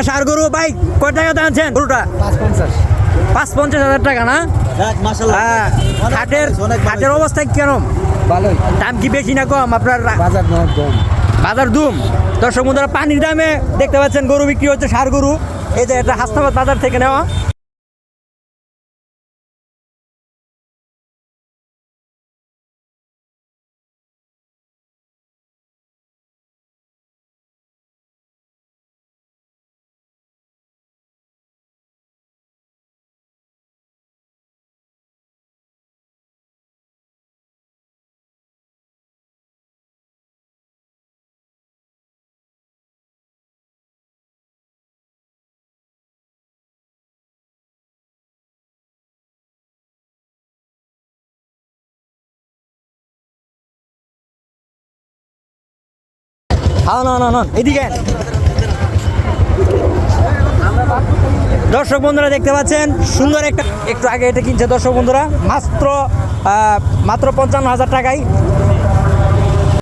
ষাঁড় গরু ভাই কয় টাকাতে আনছেন গরুটা? 550,000 টাকা না? হ্যাঁ। হাটের অবস্থা কেরম? ভালোই। দাম কি বেশি না কম আপনার? বাজার কম। বাজার দুম। দর্শক বন্ধুরা পানির দামে দেখতে পাচ্ছেন গরু বিক্রি হচ্ছে, ষাঁড় গরু। এই যে এটা হাসনাবাদ বাজার থেকে নেওয়া। না এদিকে দর্শক বন্ধুরা দেখতে পাচ্ছেন সুন্দর একটা, একটু আগে এটা কিনছে দর্শক বন্ধুরা মাত্র 55,000 টাকায়।